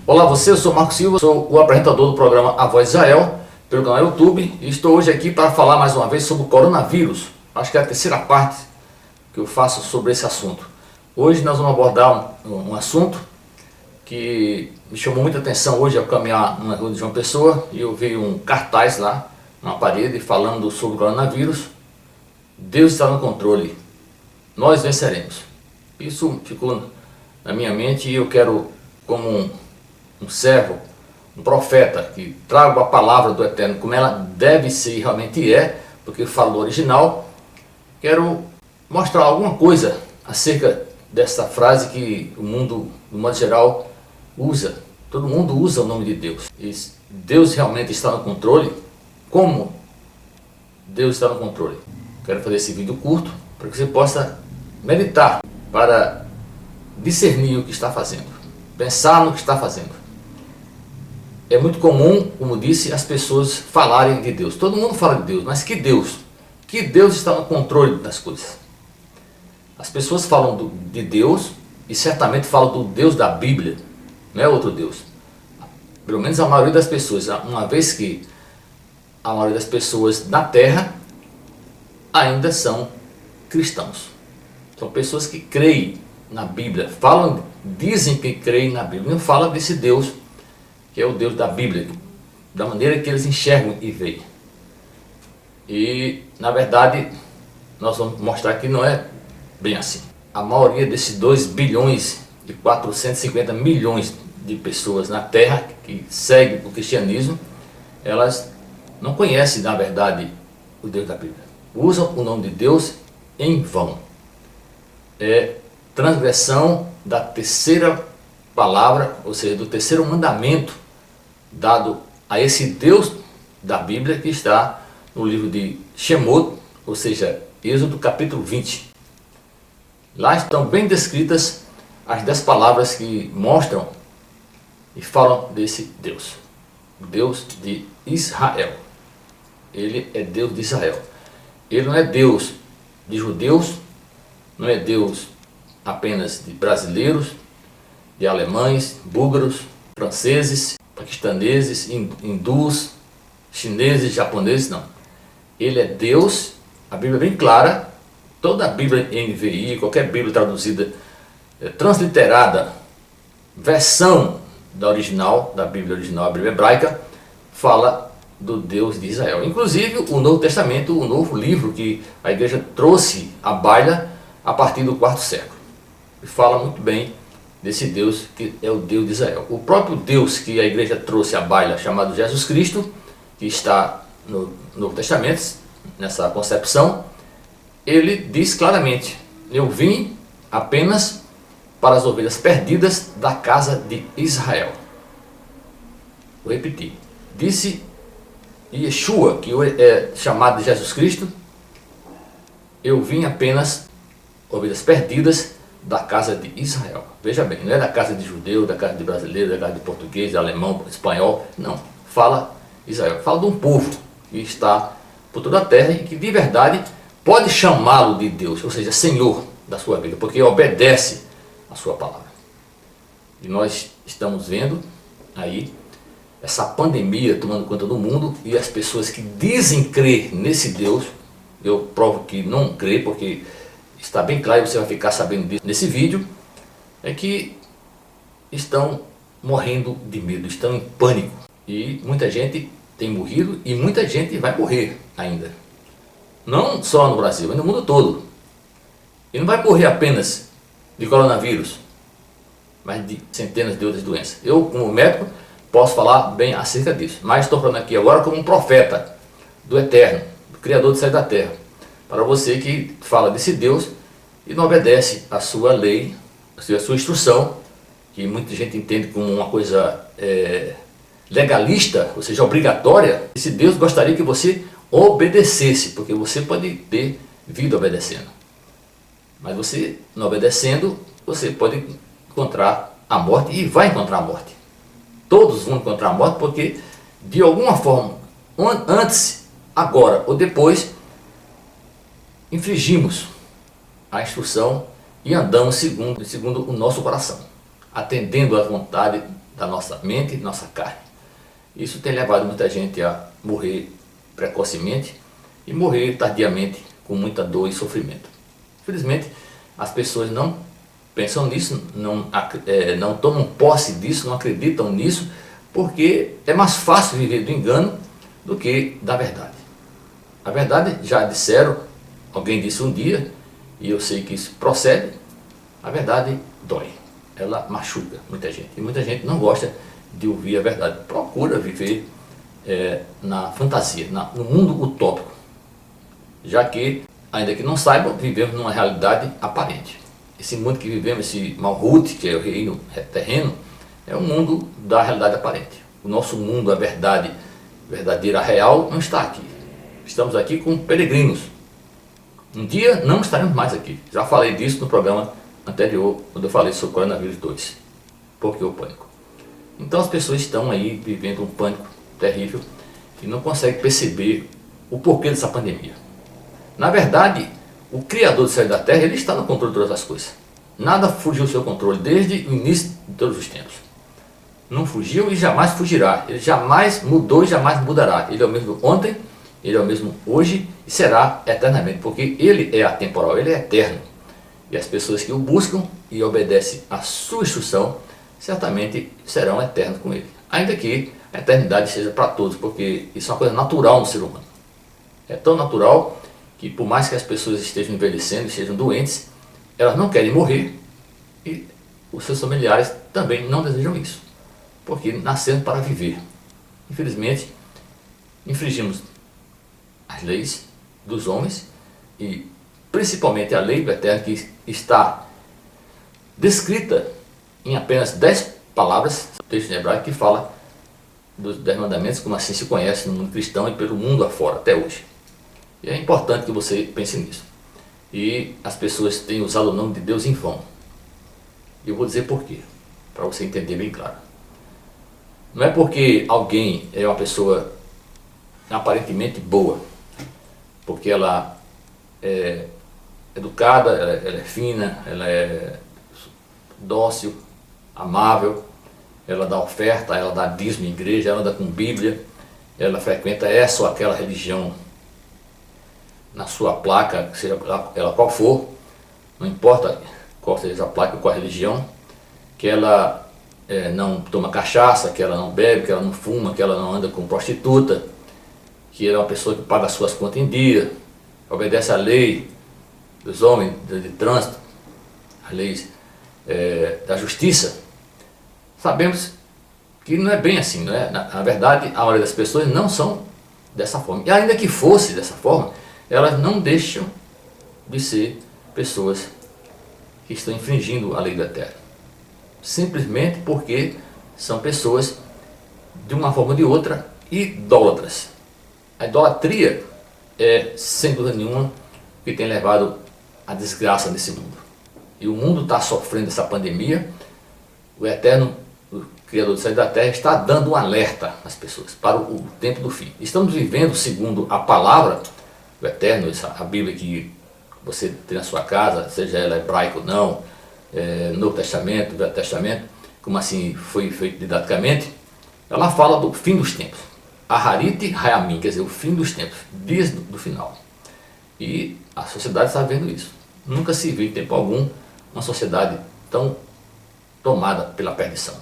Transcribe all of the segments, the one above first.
Olá você, eu sou Marcos Silva, sou o apresentador do programa A Voz de Israel, pelo canal YouTube, e estou hoje aqui para falar mais uma vez sobre o coronavírus. Acho que é a terceira parte que eu faço sobre esse assunto. Hoje nós vamos abordar um assunto que me chamou muita atenção hoje ao caminhar numa rua de João Pessoa, e eu vi um cartaz lá na parede falando sobre o coronavírus. Deus está no controle, nós venceremos. Isso ficou na minha mente e eu quero, como um servo, um profeta, que traga a palavra do Eterno como ela deve ser e realmente é, porque fala do original, quero mostrar alguma coisa acerca dessa frase que o mundo, de modo geral, usa. Todo mundo usa o nome de Deus. E Deus realmente está no controle? Como Deus está no controle? Quero fazer esse vídeo curto para que você possa meditar, para discernir o que está fazendo, pensar no que está fazendo. É muito comum, como disse, as pessoas falarem de Deus. Todo mundo fala de Deus, mas que Deus? Que Deus está no controle das coisas. As pessoas falam de Deus e certamente falam do Deus da Bíblia, não é outro Deus. Pelo menos a maioria das pessoas, uma vez que a maioria das pessoas na Terra ainda são cristãos. São pessoas que creem na Bíblia, dizem que creem na Bíblia, não falam desse Deus que é o Deus da Bíblia, da maneira que eles enxergam e veem. E na verdade nós vamos mostrar que não é bem assim. A maioria desses 2 bilhões e 450 milhões de pessoas na Terra que seguem o cristianismo, elas não conhecem na verdade o Deus da Bíblia. Usam o nome de Deus em vão. É transgressão da terceira palavra, ou seja, do terceiro mandamento dado a esse Deus da Bíblia, que está no livro de Shemot, ou seja, Êxodo capítulo 20. Lá estão bem descritas as 10 palavras que mostram e falam desse Deus, o Deus de Israel. Ele é Deus de Israel. Ele não é Deus de judeus, não é Deus apenas de brasileiros, de alemães, búlgaros, franceses, paquistaneses, hindus, chineses, japoneses, não. Ele é Deus, a Bíblia é bem clara, toda a Bíblia NVI, qualquer Bíblia traduzida, transliterada, versão da original, da Bíblia original, a Bíblia hebraica, fala do Deus de Israel. Inclusive o Novo Testamento, o novo livro que a igreja trouxe à baila a partir do 4º século. E fala muito bem desse Deus que é o Deus de Israel. O próprio Deus que a igreja trouxe à baila, chamado Jesus Cristo, que está no Novo Testamento, nessa concepção, ele diz claramente: eu vim apenas para as ovelhas perdidas da casa de Israel. Vou repetir. Disse Yeshua, que é chamado de Jesus Cristo: eu vim apenas ovelhas perdidas da casa de Israel. Veja bem, não é da casa de judeu, da casa de brasileiro, da casa de português, de alemão, espanhol, não. Fala Israel, fala de um povo que está por toda a terra e que de verdade pode chamá-lo de Deus, ou seja, Senhor da sua vida, porque obedece a sua palavra. E nós estamos vendo aí essa pandemia tomando conta do mundo, e as pessoas que dizem crer nesse Deus, eu provo que não crê, porque está bem claro, e você vai ficar sabendo disso nesse vídeo, é que estão morrendo de medo, estão em pânico. E muita gente tem morrido e muita gente vai morrer ainda. Não só no Brasil, mas no mundo todo. E não vai morrer apenas de coronavírus, mas de centenas de outras doenças. Eu, como médico, posso falar bem acerca disso. Mas estou falando aqui agora como um profeta do Eterno, do Criador do céu e da terra. Para você que fala desse Deus e não obedece a sua lei, a sua instrução, que muita gente entende como uma coisa legalista, ou seja, obrigatória. Esse Deus gostaria que você obedecesse, porque você pode ter vida obedecendo. Mas você, não obedecendo, você pode encontrar a morte, e vai encontrar a morte. Todos vão encontrar a morte, porque de alguma forma, antes, agora ou depois, infringimos a instrução e andamos segundo o nosso coração, atendendo à vontade da nossa mente e nossa carne. Isso tem levado muita gente a morrer precocemente e morrer tardiamente com muita dor e sofrimento. Infelizmente, as pessoas não pensam nisso, não tomam posse disso, não acreditam nisso, porque é mais fácil viver do engano do que da verdade. A verdade, já disseram, alguém disse um dia, e eu sei que isso procede, a verdade dói, ela machuca muita gente. E muita gente não gosta de ouvir a verdade, procura viver na fantasia, no mundo utópico, já que, ainda que não saibam, vivemos numa realidade aparente. Esse mundo que vivemos, esse Malhut, que é o reino terreno, é um mundo da realidade aparente. O nosso mundo, a verdade verdadeira, real, não está aqui. Estamos aqui como peregrinos. Um dia não estaremos mais aqui. Já falei disso no programa anterior, quando eu falei sobre o coronavírus 2. Por que o pânico? Então as pessoas estão aí vivendo um pânico terrível e não conseguem perceber o porquê dessa pandemia. Na verdade, o Criador do céu e da terra, ele está no controle de todas as coisas. Nada fugiu do seu controle desde o início de todos os tempos. Não fugiu e jamais fugirá. Ele jamais mudou e jamais mudará. Ele é o mesmo ontem, ele é o mesmo hoje e será eternamente, porque ele é atemporal, ele é eterno. E as pessoas que o buscam e obedecem à sua instrução, certamente serão eternos com ele. Ainda que a eternidade seja para todos, porque isso é uma coisa natural no ser humano. É tão natural que, por mais que as pessoas estejam envelhecendo, estejam doentes, elas não querem morrer e os seus familiares também não desejam isso, porque nasceram para viver. Infelizmente, infringimos as leis dos homens e principalmente a lei do Eterno, que está descrita em apenas 10 palavras, texto em hebraico, que fala dos 10 mandamentos, como assim se conhece no mundo cristão e pelo mundo afora, até hoje. E é importante que você pense nisso. E as pessoas têm usado o nome de Deus em vão. E eu vou dizer por quê, para você entender bem claro. Não é porque alguém é uma pessoa aparentemente boa, porque ela é educada, ela é fina, ela é dócil, amável, ela dá oferta, ela dá dízimo em igreja, ela anda com Bíblia, ela frequenta essa ou aquela religião na sua placa, seja ela qual for, não importa qual seja a placa, qual a religião, que ela não toma cachaça, que ela não bebe, que ela não fuma, que ela não anda com prostituta, que ela é uma pessoa que paga as suas contas em dia, obedece à lei dos homens de trânsito, as leis da justiça. Sabemos que não é bem assim, não é? Na verdade, a maioria das pessoas não são dessa forma. E ainda que fosse dessa forma, elas não deixam de ser pessoas que estão infringindo a lei do Eterno. Simplesmente porque são pessoas, de uma forma ou de outra, idólatras. A idolatria é, sem dúvida nenhuma, que tem levado à desgraça nesse mundo. E o mundo está sofrendo essa pandemia. O Eterno, o Criador do céu e da terra, está dando um alerta às pessoas para o tempo do fim. Estamos vivendo segundo a palavra do Eterno, a Bíblia que você tem na sua casa, seja ela hebraica ou não, Novo Testamento, Velho Testamento, como assim foi feito didaticamente, ela fala do fim dos tempos. Aharit Hayamim, quer dizer, o fim dos tempos, dias do final. E a sociedade está vendo isso. Nunca se viu em tempo algum uma sociedade tão tomada pela perdição.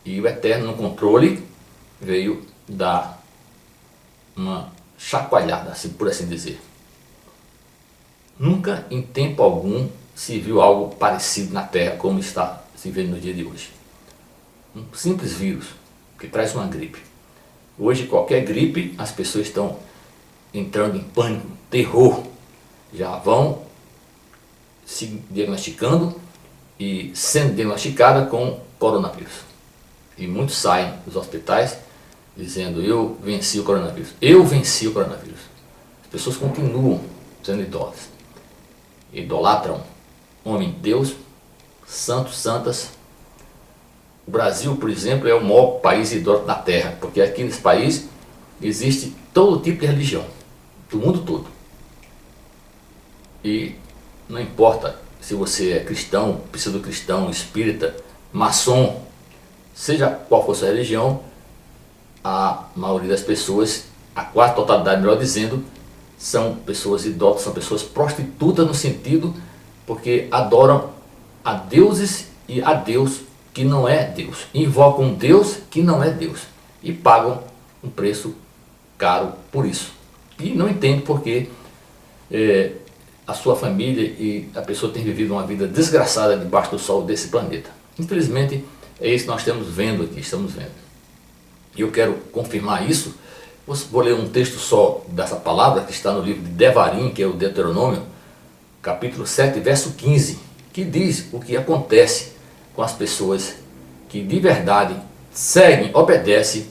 E o Eterno, no controle, veio dar uma chacoalhada, por assim dizer. Nunca em tempo algum se viu algo parecido na Terra como está se vendo no dia de hoje. Um simples vírus que traz uma gripe. Hoje, qualquer gripe, as pessoas estão entrando em pânico, terror. Já vão se diagnosticando e sendo diagnosticada com coronavírus. E muitos saem dos hospitais dizendo: eu venci o coronavírus. Eu venci o coronavírus. As pessoas continuam sendo idólatras. Idolatram homem, Deus, santos, santas. O Brasil, por exemplo, é o maior país idólatra da Terra, porque aqui nesse país existe todo tipo de religião, do mundo todo. E não importa se você é cristão, pseudo-cristão, espírita, maçom, seja qual for sua religião, a maioria das pessoas, a quase totalidade, melhor dizendo, são pessoas idólatras, são pessoas prostitutas no sentido porque adoram a deuses e a Deus que não é Deus, invocam um Deus que não é Deus e pagam um preço caro por isso. E não entende porque a sua família e a pessoa tem vivido uma vida desgraçada debaixo do sol desse planeta. Infelizmente é isso que nós estamos vendo aqui, E eu quero confirmar isso. Vou ler um texto só dessa palavra que está no livro de Devarim, que é o Deuteronômio, capítulo 7, verso 15, que diz o que acontece com as pessoas que de verdade seguem, obedecem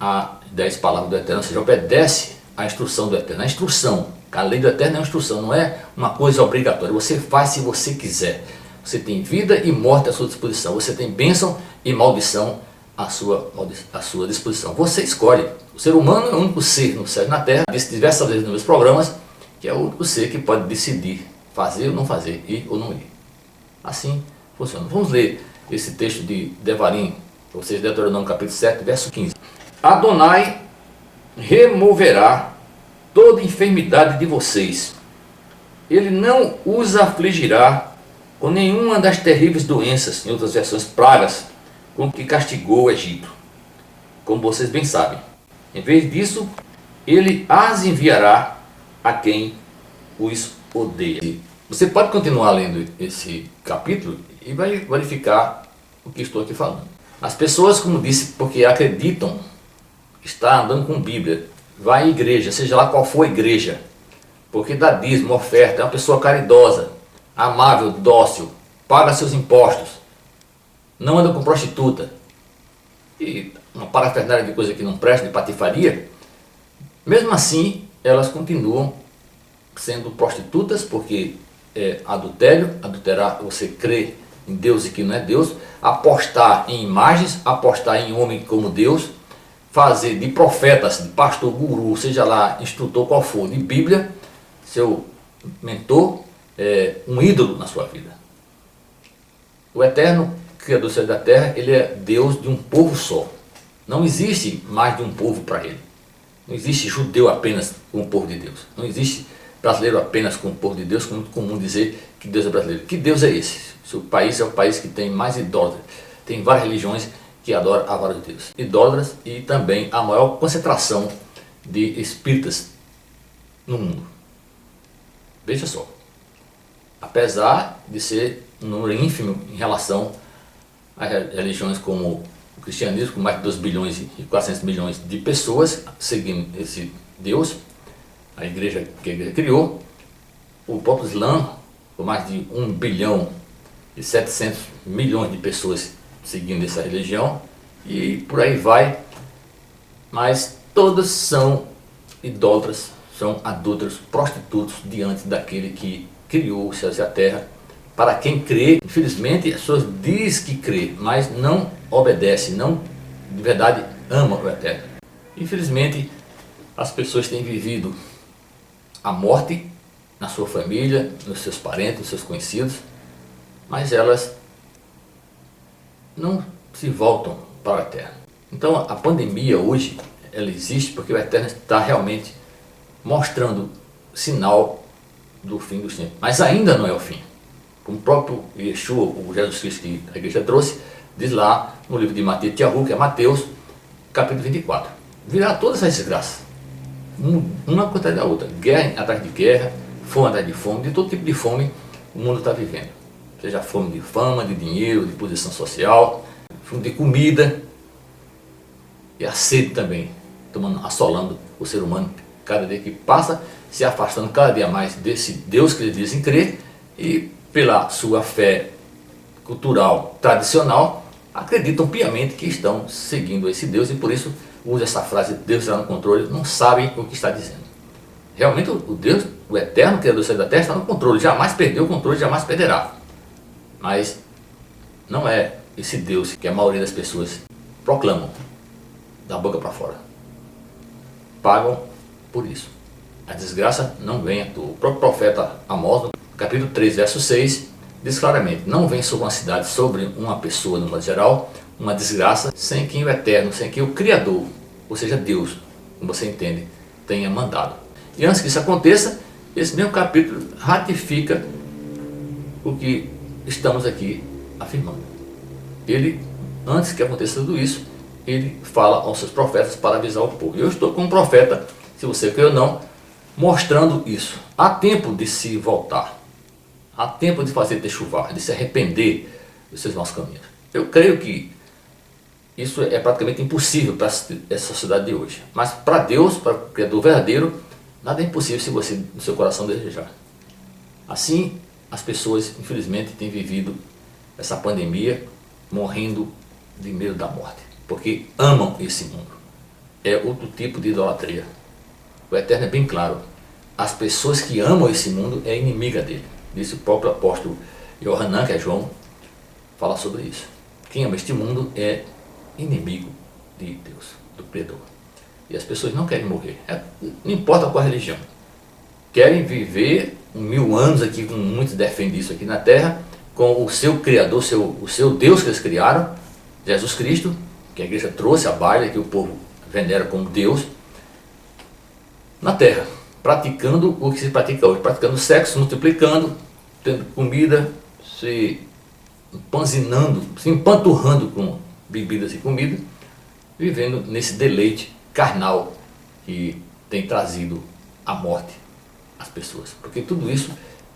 às 10 palavras do Eterno, ou seja, obedece à instrução do Eterno. A instrução, a lei do Eterno é uma instrução, não é uma coisa obrigatória. Você faz se você quiser. Você tem vida e morte à sua disposição. Você tem bênção e maldição à sua disposição. Você escolhe. O ser humano é o único ser no céu e na terra, disse diversas vezes nos meus programas, que é o único ser que pode decidir fazer ou não fazer, ir ou não ir. Assim funciona. Vamos ler esse texto de Devarim, ou seja, Deuteronômio capítulo 7, verso 15. Adonai removerá toda enfermidade de vocês. Ele não os afligirá com nenhuma das terríveis doenças, em outras versões, pragas, com que castigou o Egito, como vocês bem sabem. Em vez disso, ele as enviará a quem os odeia. Você pode continuar lendo esse capítulo e vai verificar o que estou aqui falando. As pessoas, como disse, porque acreditam, está andando com Bíblia, vai à igreja, seja lá qual for a igreja, porque dá dízimo, oferta, é uma pessoa caridosa, amável, dócil, paga seus impostos, não anda com prostituta e uma parafernália de coisa que não presta, de patifaria. Mesmo assim, elas continuam sendo prostitutas, porque é adultério, adulterar, você crê em Deus e que não é Deus, apostar em imagens, apostar em homem como Deus, fazer de profetas, de pastor, guru, seja lá instrutor qual for, de Bíblia, seu mentor, um ídolo na sua vida. O Eterno, Criador do céu e da terra, ele é Deus de um povo só. Não existe mais de um povo para ele. Não existe judeu apenas com o povo de Deus. Não existe brasileiro apenas com o povo de Deus, como é muito comum dizer que Deus é brasileiro. Que Deus é esse? Seu país é o país que tem mais idólatras. Tem várias religiões que adoram a vários deuses. Idólatras e também a maior concentração de espíritas no mundo. Veja só. Apesar de ser um número ínfimo em relação a religiões como o cristianismo, com mais de 2 bilhões e 400 milhões de pessoas seguindo esse Deus, a igreja que a igreja criou, o próprio Islã, com mais de 1 bilhão e 700 milhões de pessoas seguindo essa religião, e por aí vai, mas todas são idólatras, são adúlteros, prostitutos diante daquele que criou os céus e a terra. Para quem crê, infelizmente, as pessoas dizem que crê, mas não obedece, não de verdade ama o Eterno. Infelizmente, as pessoas têm vivido a morte na sua família, nos seus parentes, nos seus conhecidos, mas elas não se voltam para o Eterno. Então a pandemia hoje, ela existe porque o Eterno está realmente mostrando sinal do fim dos tempos, mas ainda não é o fim. Como o próprio Yeshua, o Jesus Cristo que a igreja trouxe, diz lá no livro de Mateus, que é Mateus, capítulo 24. Virá todas essas desgraças, uma contra a outra, guerra atrás de guerra, fome atrás de fome, de todo tipo de fome o mundo está vivendo. Seja fome de fama, de dinheiro, de posição social, fome de comida e a sede também, assolando o ser humano cada dia que passa, se afastando cada dia mais desse Deus que eles dizem crer e pela sua fé cultural tradicional, acreditam piamente que estão seguindo esse Deus e por isso usa essa frase, Deus está no controle, não sabem o que está dizendo. Realmente o Deus, o Eterno Criador do céu e da terra, está no controle, jamais perdeu o controle, jamais perderá. Mas não é esse Deus que a maioria das pessoas proclamam da boca para fora. Pagam por isso. A desgraça não vem à toa. O próprio profeta Amós, no capítulo 3, verso 6, diz claramente: não vem sobre uma cidade, sobre uma pessoa, no modo geral, uma desgraça, sem que o Eterno, sem que o Criador, ou seja, Deus, como você entende, tenha mandado. E antes que isso aconteça, esse mesmo capítulo ratifica o que estamos aqui afirmando. Ele, antes que aconteça tudo isso, ele fala aos seus profetas para avisar o povo. Eu estou como profeta, se você crê ou não, mostrando isso. Há tempo de se voltar. Há tempo de fazer chuvar, de se arrepender dos seus maus caminhos. Eu creio que isso é praticamente impossível para essa sociedade de hoje. Mas para Deus, para o Criador verdadeiro, nada é impossível se você, no seu coração, desejar. Assim, as pessoas, infelizmente, têm vivido essa pandemia morrendo de medo da morte, porque amam esse mundo. É outro tipo de idolatria. O Eterno é bem claro: as pessoas que amam esse mundo é inimiga dele. Disse o próprio apóstolo Yohanan, que é João, fala sobre isso. Quem ama este mundo é inimigo de Deus, do Criador. E as pessoas não querem morrer, não importa qual religião. Querem viver 1000 anos aqui, como muitos defendem isso aqui na Terra, com o seu Criador, o seu Deus que eles criaram, Jesus Cristo, que a igreja trouxe à baila, que o povo venera como Deus, na Terra, praticando o que se pratica hoje, praticando sexo, multiplicando, tendo comida, se empanzinando, se empanturrando com bebidas e comida, vivendo nesse deleite carnal que tem trazido a morte às pessoas. Porque tudo isso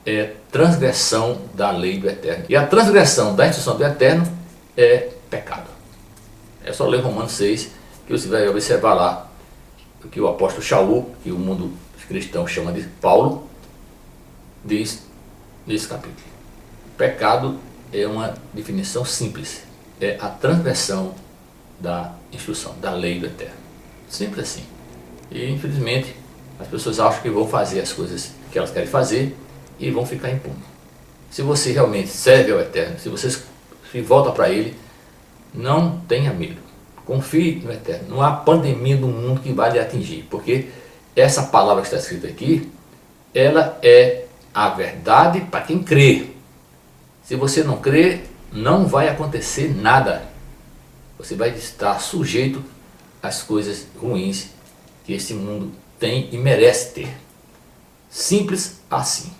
é transgressão da lei do Eterno. E a transgressão da instrução do Eterno é pecado. É só ler Romanos 6, que você vai observar lá o que o apóstolo Shaul, que o mundo cristão chama de Paulo, diz nesse capítulo. Pecado é uma definição simples. É a transgressão da instrução, da lei do Eterno. Simples assim. E infelizmente as pessoas acham que vão fazer as coisas que elas querem fazer e vão ficar impunes. Se você realmente serve ao Eterno, se você se volta para Ele, não tenha medo. Confie no Eterno. Não há pandemia no mundo que vai lhe atingir, porque essa palavra que está escrita aqui, ela é a verdade para quem crê. Se você não crê, não vai acontecer nada. Você vai estar sujeito às coisas ruins que esse mundo tem e merece ter. Simples assim.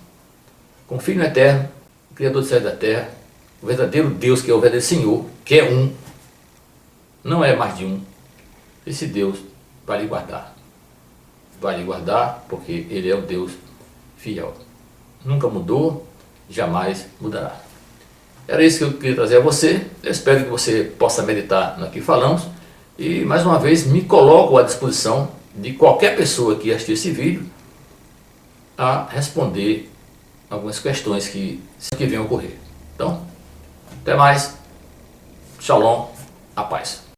Confie no Eterno, o Criador do céu e da terra, o verdadeiro Deus, que é o verdadeiro Senhor, que é um, não é mais de um. Esse Deus vai lhe guardar. Vai lhe guardar porque Ele é o Deus fiel. Nunca mudou, jamais mudará. Era isso que eu queria trazer a você. Eu espero que você possa meditar no que falamos. E mais uma vez me coloco à disposição de qualquer pessoa que assistir esse vídeo a responder algumas questões que venham a ocorrer. Então, até mais. Shalom, a paz.